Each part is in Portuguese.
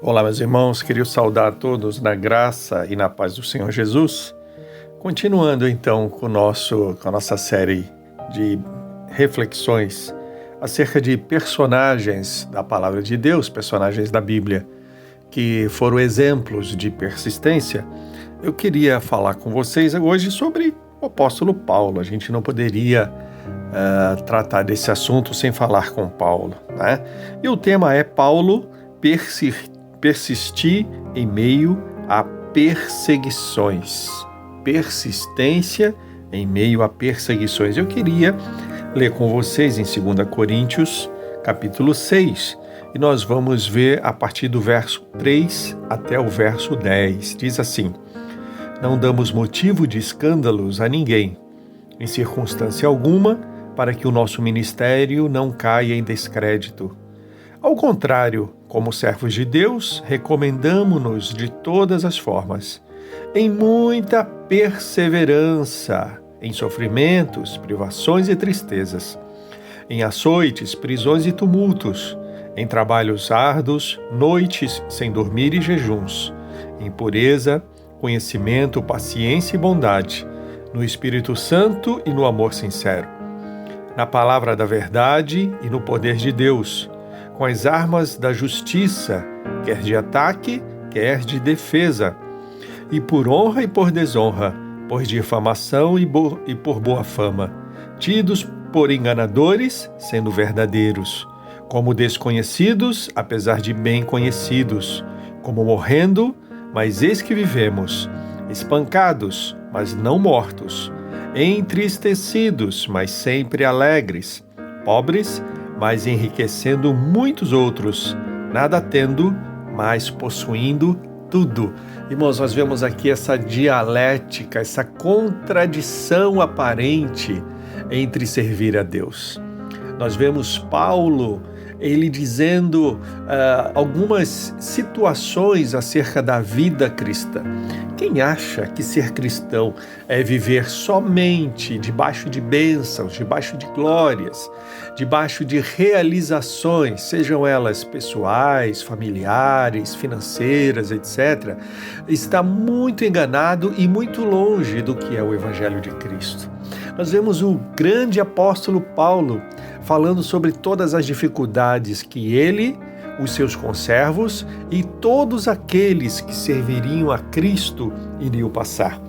Olá, meus irmãos, queria saudar a todos na graça e na paz do Senhor Jesus. Continuando então com a nossa série de reflexões acerca de personagens da Palavra de Deus, personagens da Bíblia, que foram exemplos de persistência, eu queria falar com vocês hoje sobre o apóstolo Paulo. A gente não poderia tratar desse assunto sem falar com Paulo, né? E o tema é Paulo persistir em meio a perseguições. Persistência em meio a perseguições. Eu queria ler com vocês em 2 Coríntios, capítulo 6, e nós vamos ver a partir do verso 3 até o verso 10. Diz assim: Não damos motivo de escândalos a ninguém, em circunstância alguma, para que o nosso ministério não caia em descrédito. Ao contrário, como servos de Deus, recomendamo-nos de todas as formas, em muita perseverança, em sofrimentos, privações e tristezas, em açoites, prisões e tumultos, em trabalhos árduos, noites sem dormir e jejuns, em pureza, conhecimento, paciência e bondade, no Espírito Santo e no amor sincero, na palavra da verdade e no poder de Deus, com as armas da justiça, quer de ataque, quer de defesa, e por honra e por desonra, por difamação e por boa fama, tidos por enganadores, sendo verdadeiros, como desconhecidos, apesar de bem conhecidos, como morrendo, mas eis que vivemos, espancados, mas não mortos, entristecidos, mas sempre alegres, pobres, mas enriquecendo muitos outros, nada tendo, mas possuindo tudo. Irmãos, nós vemos aqui essa dialética, essa contradição aparente entre servir a Deus. Nós vemos Paulo, ele dizendo algumas situações acerca da vida cristã. Quem acha que ser cristão é viver somente debaixo de bênçãos, debaixo de glórias, debaixo de realizações, sejam elas pessoais, familiares, financeiras, etc., está muito enganado e muito longe do que é o Evangelho de Cristo. Nós vemos o grande apóstolo Paulo falando sobre todas as dificuldades que ele, os seus conservos e todos aqueles que serviriam a Cristo iriam passar.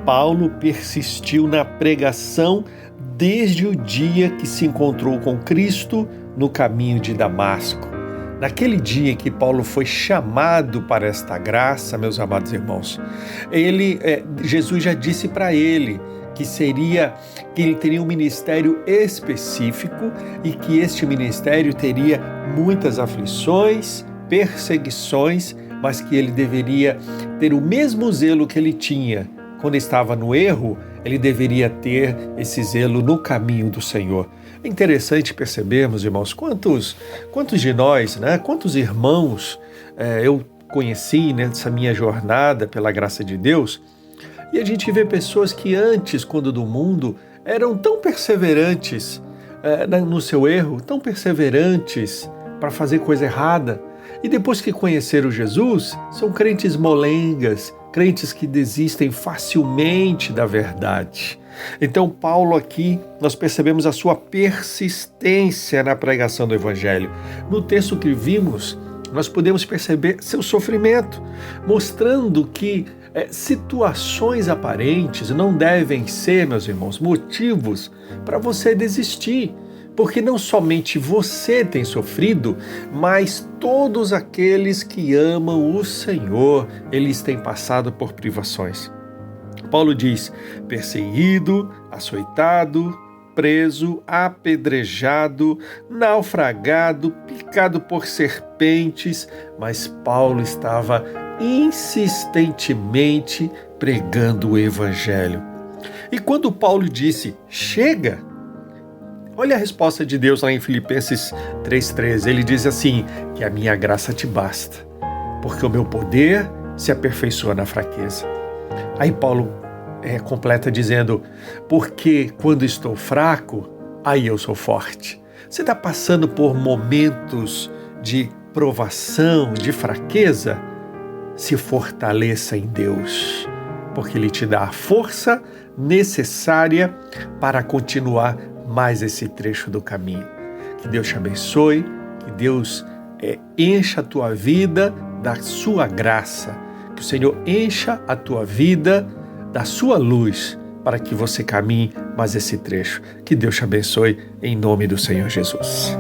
Paulo persistiu na pregação desde o dia que se encontrou com Cristo no caminho de Damasco. Naquele dia em que Paulo foi chamado para esta graça, meus amados irmãos, Jesus já disse para ele que ele teria um ministério específico e que este ministério teria muitas aflições, perseguições, mas que ele deveria ter o mesmo zelo que ele tinha quando estava no erro, ele deveria ter esse zelo no caminho do Senhor. É interessante percebermos, irmãos, quantos de nós, quantos irmãos eu conheci nessa minha jornada pela graça de Deus. E a gente vê pessoas que antes, quando do mundo, eram tão perseverantes no seu erro, tão perseverantes para fazer coisa errada. E depois que conheceram Jesus, são crentes molengas, crentes que desistem facilmente da verdade. Então, Paulo aqui, nós percebemos a sua persistência na pregação do Evangelho. No texto que vimos, nós podemos perceber seu sofrimento, mostrando que situações aparentes não devem ser, meus irmãos, motivos para você desistir, porque não somente você tem sofrido, mas todos aqueles que amam o Senhor, eles têm passado por privações. Paulo diz: perseguido, açoitado, preso, apedrejado, naufragado, picado por serpentes, mas Paulo estava insistentemente pregando o Evangelho. E quando Paulo disse, chega, olha a resposta de Deus lá em Filipenses 3,13, ele diz assim, que a minha graça te basta, porque o meu poder se aperfeiçoa na fraqueza. Aí Paulo completa dizendo, porque quando estou fraco, aí eu sou forte. Você está passando por momentos de provação, de fraqueza, se fortaleça em Deus, porque Ele te dá a força necessária para continuar mais esse trecho do caminho. Que Deus te abençoe, que Deus encha a tua vida da sua graça, que o Senhor encha a tua vida da sua luz, para que você caminhe mais esse trecho. Que Deus te abençoe, em nome do Senhor Jesus.